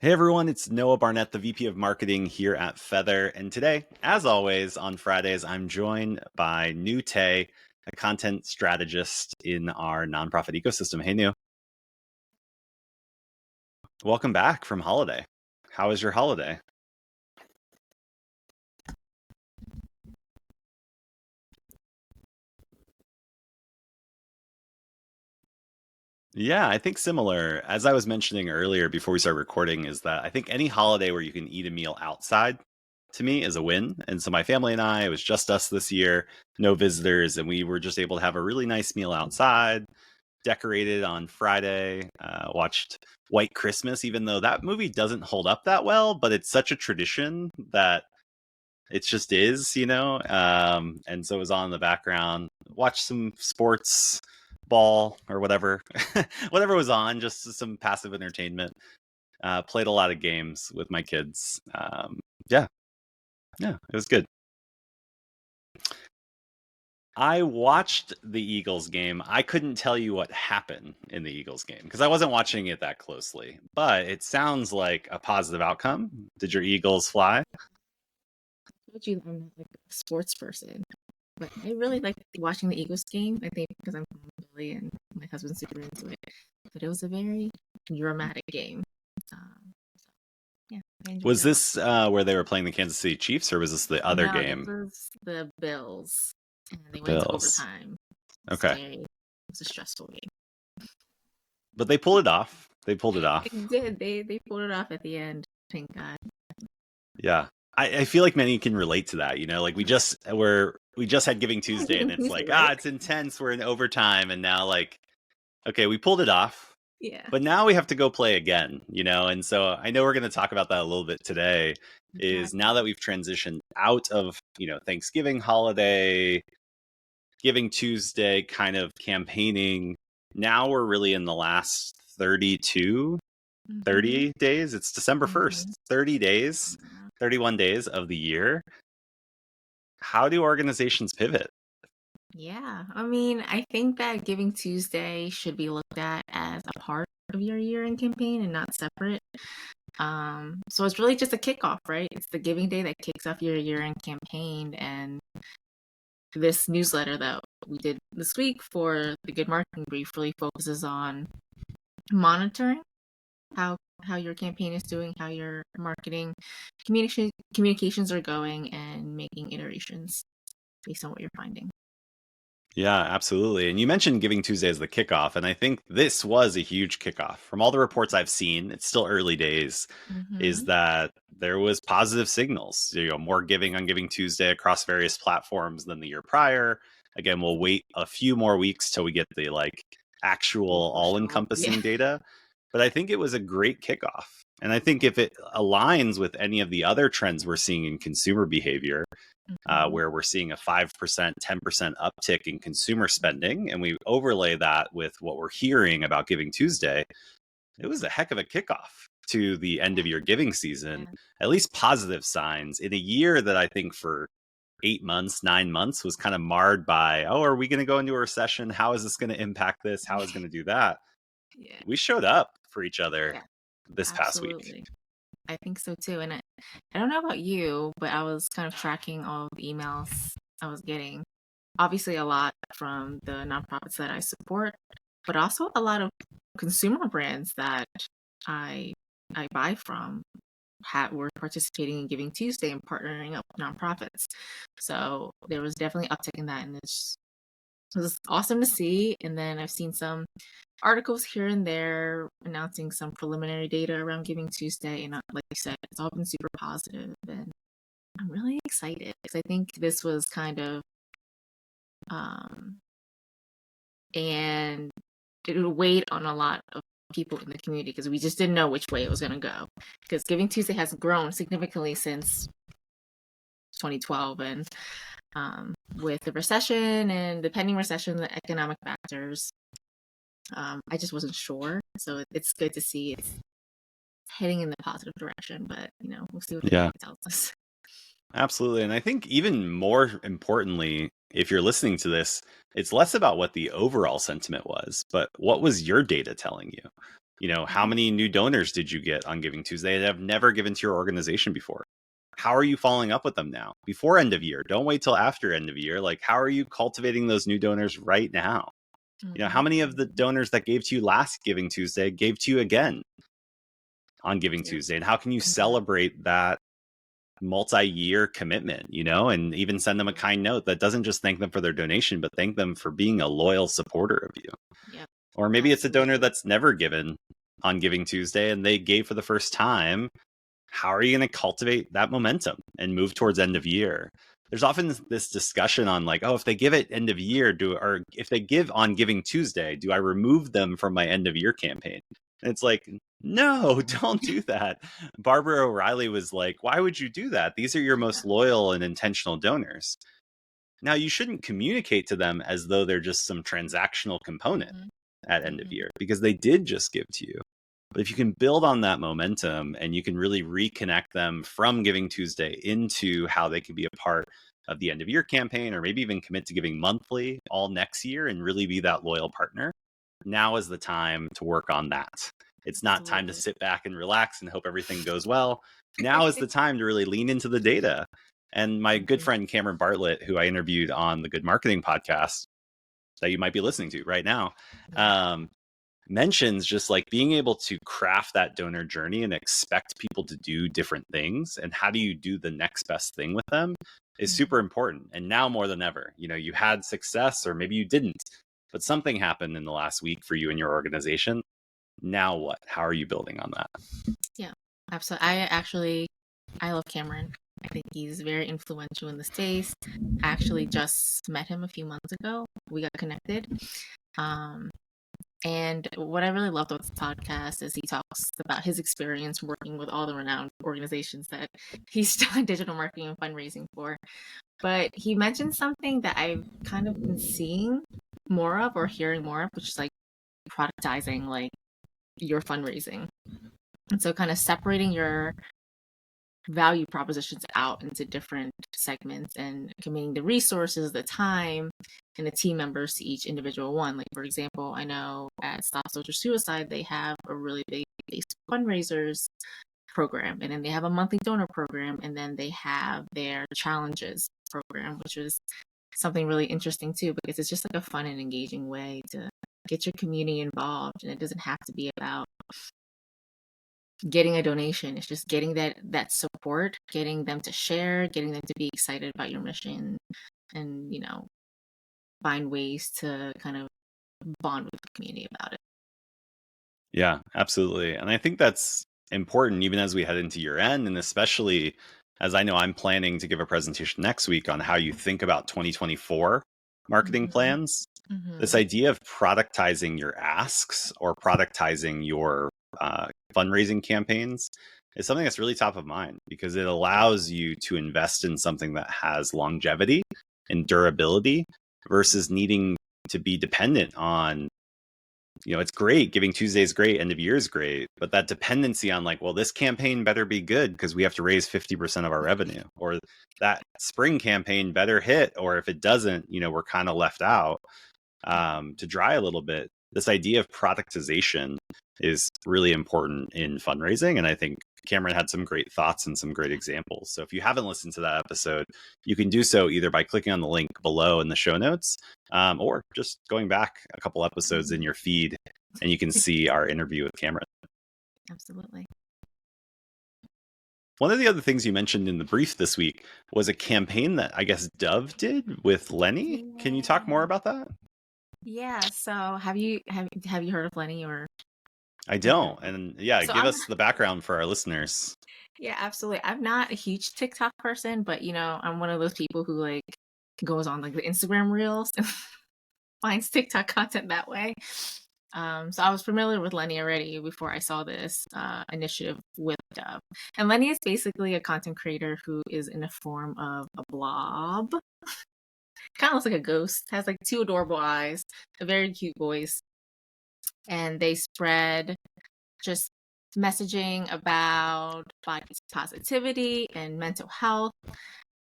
Hey everyone, it's Noah Barnett, the VP of Marketing here at Feathr. And today, as always, on Fridays, I'm joined by Nhu, a content strategist in our nonprofit ecosystem. Hey, Nhu. Welcome back from holiday. How was your holiday? Yeah, I think similar. As I was mentioning earlier before we start recording, is that I think any holiday where you can eat a meal outside to me is a win. And so my family and I, it was just us this year, no visitors, and we were just able to have a really nice meal outside, decorated on Friday, watched White Christmas, even though that movie doesn't hold up that well, but it's such a tradition that it just is, and so it was on in the background, watched some sports, ball or whatever, whatever was on, just some passive entertainment. Played a lot of games with my kids. Yeah, yeah, it was good. I watched the Eagles game. I couldn't tell you what happened in the Eagles game because I wasn't watching it that closely, but it sounds like a positive outcome. Did your Eagles fly? Told you I'm not like a sports person, but I really like watching the Eagles game. I think because I'm from Philly and my husband's super into it. But it was a very dramatic game. So yeah, I enjoyed Was it a lot. this where they were playing the Kansas City Chiefs, or was this the other No, this game? was the Bills, and they went into Bills. overtime. Okay, It was a stressful game. but they pulled it off. They pulled it They off. did. They pulled it off at the end. Thank God. Yeah, I feel like many can relate to that. Like we just had Giving Tuesday, and Giving it's Tuesday, like right? it's intense. We're in overtime, and now like okay, we pulled it off. Yeah. But now we have to go play again. And so I know we're going to talk about that a little bit today. Is now Exactly. that we've transitioned out of, Thanksgiving holiday, Giving Tuesday kind of campaigning, now we're really in the last 32, Mm-hmm. 30 days. It's December 1st, Mm-hmm. 30 days, 31 days of the year. How do organizations pivot? Yeah, I mean, I think that Giving Tuesday should be looked at as a part of your year-end campaign and not separate. So it's really just a kickoff, right? It's the Giving Day that kicks off your year-end campaign, and this newsletter that we did this week for the Good Marketing Brief really focuses on monitoring how your campaign is doing, how your marketing communications are going, and making iterations based on what you're finding. Yeah, absolutely. And you mentioned Giving Tuesday as the kickoff, and I think this was a huge kickoff. From all the reports I've seen, it's still early days, is Mm-hmm. that there was positive signals, more giving on Giving Tuesday across various platforms than the year prior. Again, we'll wait a few more weeks till we get the actual Show up. Yeah. all-encompassing data. But I think it was a great kickoff. And I think if it aligns with any of the other trends we're seeing in consumer behavior, Mhm. where we're seeing a 5%, 10% uptick in consumer spending, and we overlay that with what we're hearing about Giving Tuesday, it was a heck of a kickoff to the end of your giving season, Yeah. at least positive signs in a year that I think for 8 months, 9 months was kind of marred by, oh, are we going to go into a recession? How is this going to impact this? How is it going to do that? Yeah. We showed up for each other Yeah. this past week. Absolutely. I think so too. And I don't know about you, but I was kind of tracking all of the emails I was getting. Obviously, a lot from the nonprofits that I support, but also a lot of consumer brands that I I buy from were participating in Giving Tuesday and partnering up with nonprofits. So there was definitely uptick in that, and it was awesome to see. And then I've seen some articles here and there announcing some preliminary data around Giving Tuesday. And like you said, it's all been super positive, and I'm really excited because I think this was kind of um, and it weighed on a lot of people in the community because we just didn't know which way it was going to go. Because Giving Tuesday has grown significantly since 2012, and with the recession and the pending recession, the economic factors, I just wasn't sure. So it's good to see it's heading in the positive direction, but we'll see what the Yeah. data tells us. Absolutely. And I think even more importantly, if you're listening to this, it's less about what the overall sentiment was, but what was your data telling you? How many new donors did you get on Giving Tuesday that have never given to your organization before? How are you following up with them now before end of year? Don't wait till after end of year. Like, how are you cultivating those new donors right now? How many of the donors that gave to you last Giving Tuesday gave to you again on Giving Yep. Tuesday? And how can you Compare. celebrate that multi-year commitment, and even send them a kind note that doesn't just thank them for their donation, but thank them for being a loyal supporter of you? Yep. Or maybe it's a donor Absolutely. that's never given on Giving Tuesday and they gave for the first time. How are you going to cultivate that momentum and move towards end of year? There's often this discussion on like, oh, if they give it end of year, or if they give on Giving Tuesday, do I remove them from my end of year campaign? And it's like, no, don't do that. Barbara O'Reilly was like, why would you do that? These are your Yeah. most loyal and intentional donors. Now, you shouldn't communicate to them as though they're just some transactional component Hmm. at end of Hmm. year, because they did just give to you. But if you can build on that momentum and you can really reconnect them from Giving Tuesday into how they can be a part of the end of year campaign, or maybe even commit to giving monthly all next year and really be that loyal partner, now is the time to work on that. It's not time to Absolutely. sit back and relax and hope everything goes well. Now is the time to really lean into the data. And my good Hmm. friend Cameron Bartlett, who I interviewed on the Good Marketing podcast that you might be listening to right now, Yeah. um, mentions just like being able to craft that donor journey and expect people to do different things. And how do you do the next best thing with them is Hmm. super important. And now more than ever, you had success, or maybe you didn't, but something happened in the last week for you and your organization. Now what? How are you building on that? Yeah. Absolutely. I love Cameron. I think he's very influential in the space. I actually just met him a few months ago. We got connected. Um, and what I really loved about this podcast is he talks about his experience working with all the renowned organizations that he's done digital marketing and fundraising for. But he mentioned something that I've kind of been seeing more of or hearing more of, which is like productizing like your fundraising. And so kind of separating your value propositions out into different segments and committing the resources, the time, and the team members to each individual one. Like, for example, I know at Stop Social Suicide, they have a really big Facebook fundraisers program, and then they have a monthly donor program, and then they have their challenges program, which is something really interesting too, because it's just like a fun and engaging way to get your community involved. And it doesn't have to be about getting a donation. It's just getting that support, getting them to share, getting them to be excited about your mission, and find ways to kind of bond with the community about it. Yeah, absolutely. And I think that's important even as we head into year end, and especially as I know I'm planning to give a presentation next week on how you think about 2024 marketing Hmm. plans. This Hmm. idea of productizing your asks or productizing your fundraising campaigns is something that's really top of mind, because it allows you to invest in something that has longevity and durability versus needing to be dependent on, it's great. Giving Tuesday is great. End of year is great. But that dependency on like, well, this campaign better be good because we have to raise 50% of our revenue, or that spring campaign better hit. Or if it doesn't, we're kind of left out, to dry a little bit. This idea of productization is really important in fundraising. And I think Cameron had some great thoughts and some great examples. So if you haven't listened to that episode, you can do so either by clicking on the link below in the show notes, or just going back a couple episodes in Hmm. your feed, and you can see our interview with Cameron. Absolutely. One of the other things you mentioned in the brief this week was a campaign that I guess Dove did with Lenny. Can you talk more Yeah. about that? Yeah. So have you heard of Lenny or I have you heard don't. of it? And yeah, So give I'm us the background for our listeners. yeah, absolutely. I'm not a huge TikTok person, but I'm one of those people who like goes on like the Instagram reels and finds TikTok content that way. So I was familiar with Lenny already before I saw this initiative with Dove. And Lenny is basically a content creator who is in the form of a blob. Kind of looks like a ghost, has like two adorable eyes, a very cute voice, and they spread just messaging about body positivity and mental health.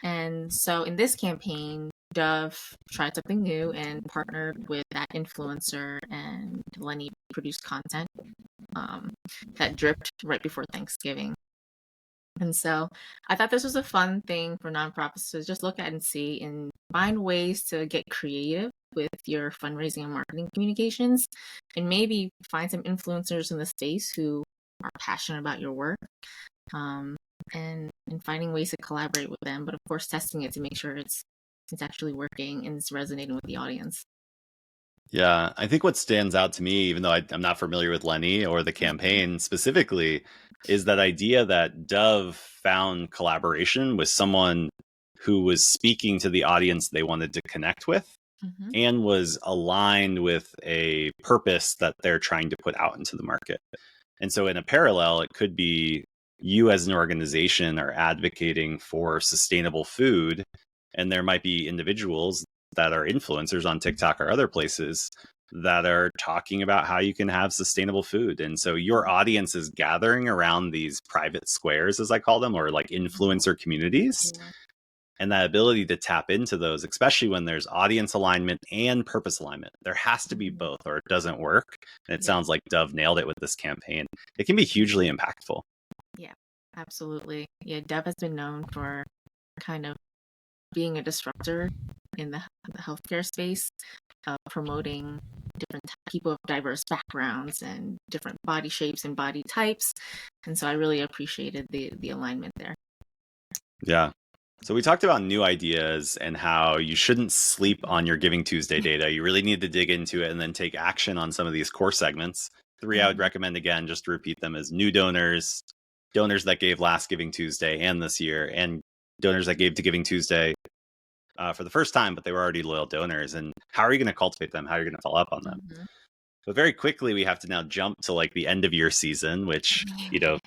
And so in this campaign, Dove tried something new and partnered with that influencer, and Lenny produced content. that dripped right before Thanksgiving. And so I thought this was a fun thing for nonprofits to just look at and see and find ways to get creative with your fundraising and marketing communications, and maybe find some influencers in the space who are passionate about your work, um, and finding ways to collaborate with them, but of course testing it to make sure it's actually working and it's resonating with the audience. Yeah, I think what stands out to me, even though I'm not familiar with Lenny or the Mhm. campaign specifically, is that idea that Dove found collaboration with someone who was speaking to the audience they wanted to connect with Mhm. and was aligned with a purpose that they're trying to put out into the market. And so, in a parallel, it could be you as an organization are advocating for sustainable food, and there might be individuals that are influencers on TikTok or other places that are talking about how you can have sustainable food. And so, your audience is gathering around these private squares, as I call them, or like Mhm. influencer communities. Yeah. And that ability to tap into those, especially when there's audience alignment and purpose alignment. There has to be Mhm. both, or it doesn't work. And it Yeah. sounds like Dove nailed it with this campaign. It can be hugely impactful. Yeah. Absolutely. Yeah. Dev has been known for kind of being a disruptor in the healthcare space, promoting different people of diverse backgrounds and different body shapes and body types. And so I really appreciated the alignment there. Yeah. So we talked about new ideas and how you shouldn't sleep on your Giving Tuesday data. You really need to dig into it and then take action on some of these core segments. Three I would Mhm. recommend again, just to repeat them, as new donors, donors that gave last Giving Tuesday and this year, and donors that gave to Giving Tuesday for the first time, but they were already loyal donors. And how are you going to cultivate them? How are you going to follow up on them? Mhm. But very quickly, we have to now jump to like the end of year season, which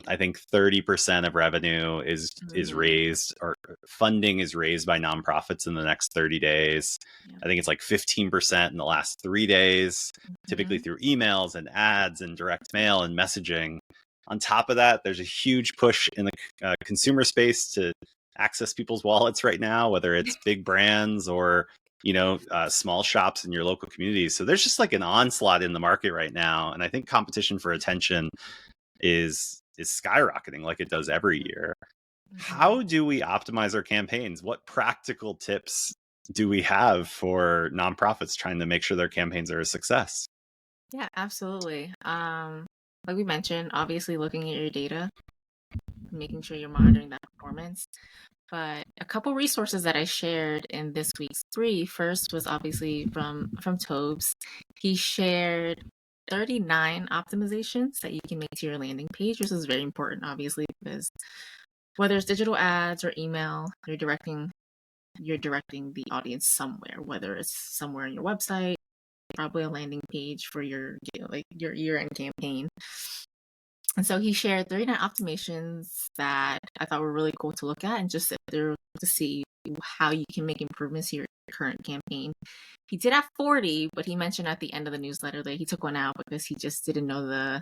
I think 30% of revenue is Mhm. raised, or funding is raised by nonprofits in the next 30 days. Yep. I think it's like 15% in the last 3 days, typically Mhm. through emails and ads and direct mail and messaging. On top of that, there's a huge push in the consumer space to access people's wallets right now, whether it's big brands or small shops in your local communities. So there's just like an onslaught in the market right now, and I think competition for attention is skyrocketing like it does every year. Mhm. How do we optimize our campaigns? What practical tips do we have for nonprofits trying to make sure their campaigns are a success? Yeah, absolutely. Like we mentioned, obviously looking at your data, making sure you're monitoring that performance. But a couple resources that I shared in this week's three. First was obviously from Tobes. He shared 39 optimizations that you can make to your landing page, which is very important, obviously, because whether it's digital ads or email, you're directing the audience somewhere, whether it's somewhere on your website, probably a landing page for like your year-end campaign. And so he shared 39 optimizations that I thought were really cool to look at and just sit there to see how you can make improvements to your current campaign. He did have 40, but he mentioned at the end of the newsletter that he took one out because he just didn't know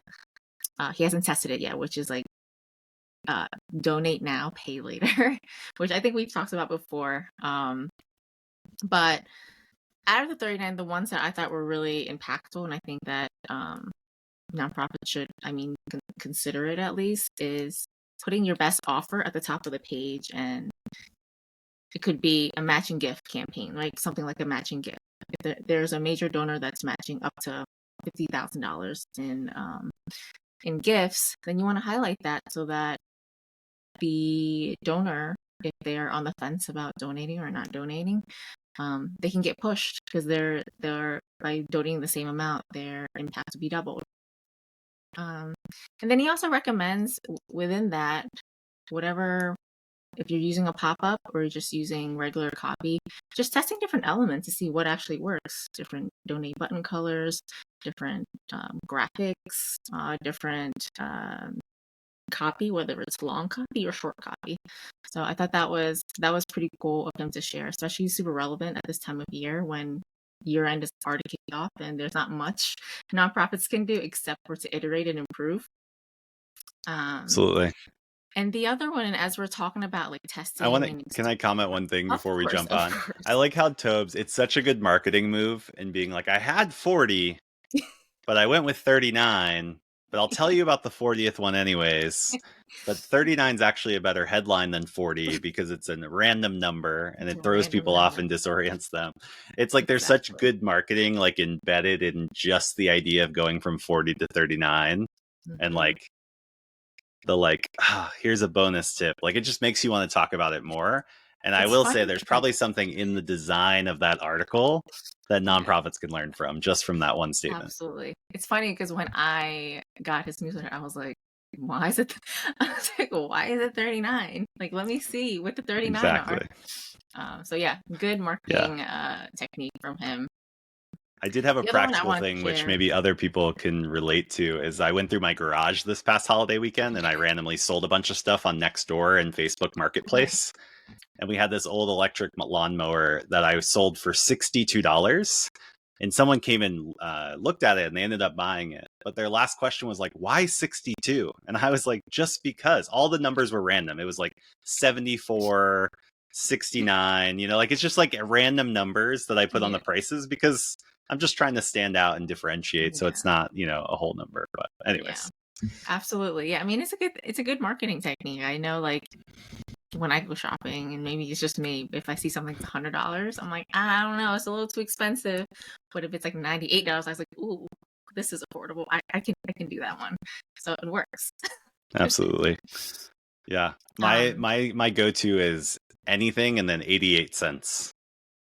he hasn't tested it yet, which is like uh, donate now, pay later, which I think we've talked about before. But out of the 39, the ones that I thought were really impactful, and I think that nonprofits should, consider it at least, is putting your best offer at the top of the page. And it could be a matching gift campaign, like something like a matching gift. If there's a major donor that's matching up to $50,000 in gifts, then you want to highlight that so that the donor, if they are on the fence about donating or not donating, they can get pushed because they're by donating the same amount, their impact will be doubled. Um, and then he also recommends within that, whatever, if you're using a pop up or just using regular copy, just testing different elements to see what actually works. Different donate button colors, different graphics, different copy, whether it's long copy or short copy. So I thought that was pretty cool of him to share, especially super relevant at this time of year when year end is already kicked off and there's not much nonprofits can do except for to iterate and improve. Um, Absolutely. and the other one, and as we're talking about like testing and Can I comment one thing of before we course, jump of on? I course. like how Tobes, it's such a good marketing move and being like, I had 40, but I went with 39. but I'll tell you about the 40th one anyways. But 39 is actually a better headline than 40 because it's a random number and It's it a throws random people off number. and disorients them. It's like there's such Exactly. good marketing like embedded in just the idea of going from 40 to 39 and Hmm. like the like here's a bonus tip. Like it just makes you want to talk about it more. And I It's will say funny there's because probably something in the design of that article that yeah, nonprofits can learn from just from that one statement. absolutely. It's funny because when I got his newsletter, I was like, why is it? I was like, why is it 39? Like, let me see what the 39 are. Exactly. So yeah, good Yeah. marketing technique from him. I did have a The other one I practical wanted thing to which share. maybe other people can relate to is I went through my garage this past holiday weekend and I randomly sold a bunch of stuff on Nextdoor and Facebook Nice. Marketplace. And we had this old electric lawnmower that I sold for $62. And someone came and looked at it and they ended up buying it. But their last question was like, why 62? And I was like, just because all the numbers were random. It was like 74, 69, like it's just like random numbers that I put on the Yeah, prices because I'm just trying to stand out and differentiate. So it's yeah, not, a whole number. But, yeah. anyways, Absolutely. Yeah. I mean, it's a good marketing technique. I know, like when I go shopping, and maybe it's just me, if I see something that's $100, I'm like, I don't know, it's a little too expensive. But if it's like $98, I was like, ooh, this is affordable. I can do that one. So it works. absolutely. Yeah. My Um, my my go-to is anything and then 88 cents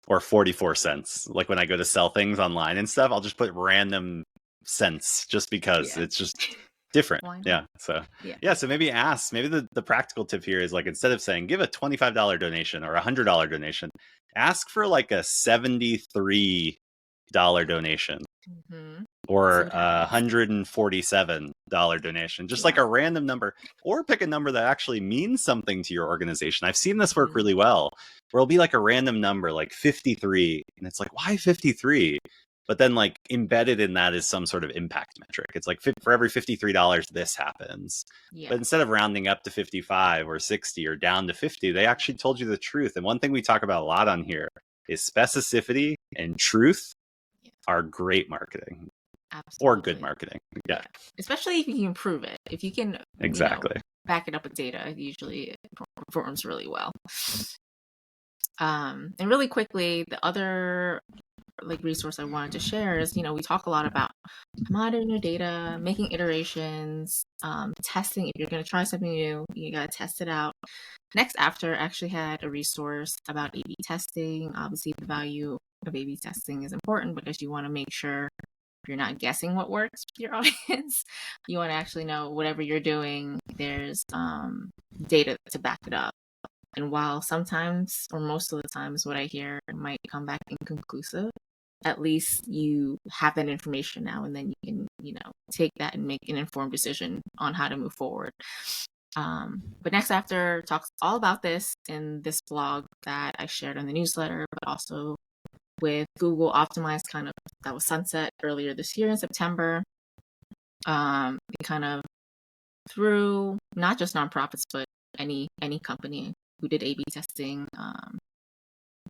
or 44 cents. Like when I go to sell things online and stuff, I'll just put random cents just because yeah. it's just different. Why not? Yeah. So Yeah. yeah, so maybe the practical tip here is like instead of saying give a $25 donation or a $100 donation, ask for like a $73 donation Hmm. See or what a happens. $147 donation, just like Yeah. a random number, or pick a number that actually means something to your organization. I've seen this work Mhm. really well, where it'll be like a random number, like 53, and it's like, why 53? But then, like, embedded in that is some sort of impact metric. It's like for every $53, this happens. Yeah. But instead of rounding up to 55 or 60 or down to 50, they actually told you the truth. And one thing we talk about a lot on here is specificity and truth Yeah. are great marketing or good Absolutely. marketing. Yeah, Yeah. Especially if you can prove it. If you can, exactly. back it up with data, usually it performs really well. And really quickly, the other like resource I wanted to share is, we talk a lot about monitoring your data, making iterations, testing. If you're going to try something new, you got to test it out. Next After actually had a resource about A/B testing. Obviously, the value of A/B testing is important because you want to make sure you're not guessing what works with your audience. You want to actually know whatever you're doing, there's data to back it up. And while sometimes, or most of the times, what I hear might come back inconclusive, at least you have that information now, and then you can, take that and make an informed decision on how to move forward. But Next After talks all about this in this blog that I shared in the newsletter, but also with Google Optimized, kind of that was sunset earlier this year in September. It kind of through not just nonprofits, but any company who did A/B testing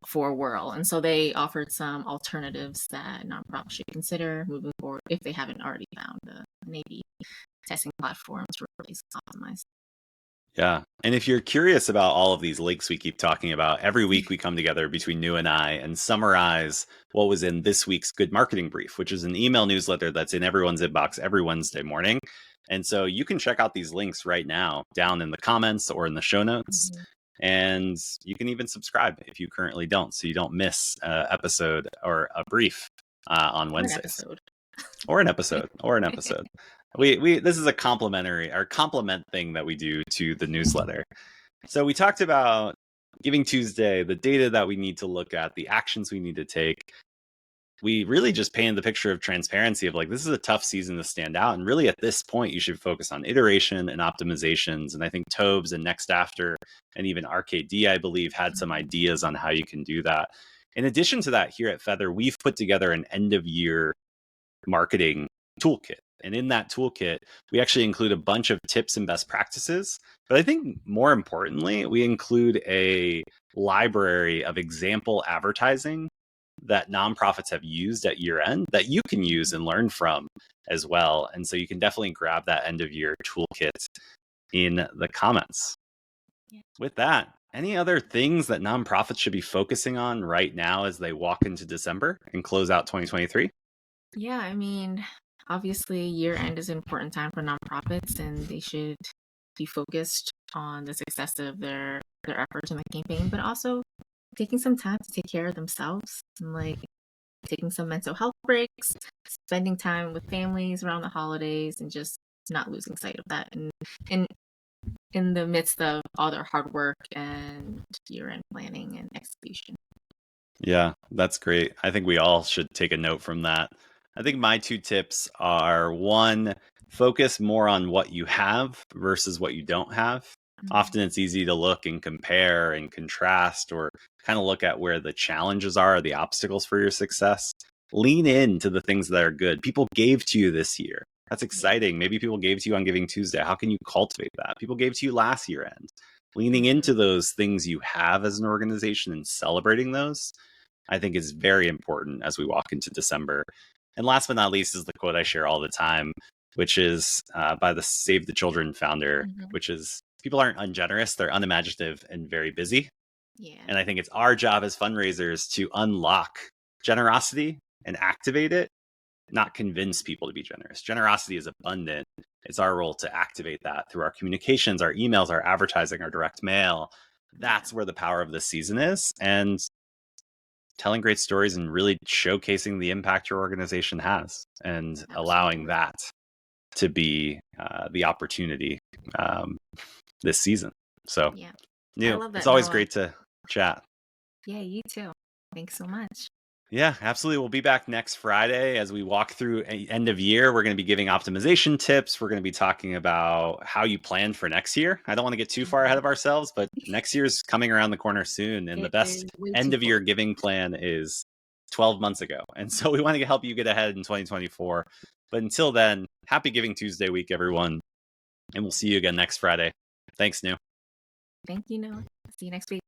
for a whirl. And so they offered some alternatives that nonprofits should consider moving forward if they haven't already found an A/B testing platform to replace Optimized. Yeah. And if you're curious about all of these links we keep talking about, every week we come together between Nhu and I and summarize what was in this week's Good Marketing Brief, which is an email newsletter that's in everyone's inbox every Wednesday morning. And so you can check out these links right now down in the comments or in the show notes. Mm-hmm. And you can even subscribe if you currently don't, so you don't miss an episode or a brief on Or an Wednesdays. episode. Or an episode or an episode. We this is a complimentary or complement thing that we do to the newsletter. So we talked about Giving Tuesday, the data that we need to look at, the actions we need to take. We really just painted the picture of transparency of like this is a tough season to stand out, and really at this point you should focus on iteration and optimizations. And I think Tobes and Next After and even RKD, I believe, had some ideas on how you can do that. In addition to that, here at Feathr, we've put together an end of year marketing toolkit. And in that toolkit, we actually include a bunch of tips and best practices. But I think more importantly, we include a library of example advertising that nonprofits have used at year end that you can use and learn from as well. And so you can definitely grab that end of year toolkit in the comments. Yeah. With that, any other things that nonprofits should be focusing on right now as they walk into December and close out 2023? Yeah, I mean, obviously, year end is an important time for nonprofits, and they should be focused on the success of their efforts in the campaign, but also taking some time to take care of themselves and like taking some mental health breaks, spending time with families around the holidays, and just not losing sight of that. And in the midst of all their hard work and year end planning and execution. Yeah, that's great. I think we all should take a note from that. I think my two tips are one, focus more on what you have versus what you don't have. Mhm. Often it's easy to look and compare and contrast or kind of look at where the challenges are, the obstacles for your success. Lean into the things that are good. People gave to you this year. That's Yeah. exciting. Maybe people gave to you on Giving Tuesday. How can you cultivate that? People gave to you last year end. Leaning Mhm. into those things you have as an organization and celebrating those, I think is very important as we walk into December. And last but not least is the quote I share all the time, which is by the Save the Children founder, Mhm. which is people aren't ungenerous, they're unimaginative and very busy. Yeah. And I think it's our job as fundraisers to unlock generosity and activate it, not convince people to be generous. Generosity is abundant. It's our role to activate that through our communications, our emails, our advertising, our direct mail. Yeah. That's where the power of this season is. And telling great stories and really showcasing the impact your organization has and allowing Absolutely. that to be the opportunity this season. So, Yeah. I Nhu, love it's that, always Noah. great to chat. Yeah, you too. Thanks so much. Yeah, absolutely. We'll be back next Friday as we walk through end of year. We're going to be giving optimization tips. We're going to be talking about how you plan for next year. I don't want to get too far ahead Mhm. of ourselves, but next year's coming around the corner soon. And the It best is way end too of year close. giving plan is 12 months ago. And so we want to help you get ahead in 2024. But until then, happy Giving Tuesday week, everyone. And we'll see you again next Friday. Thanks, Nhu. Thank you, Noah. See you next week.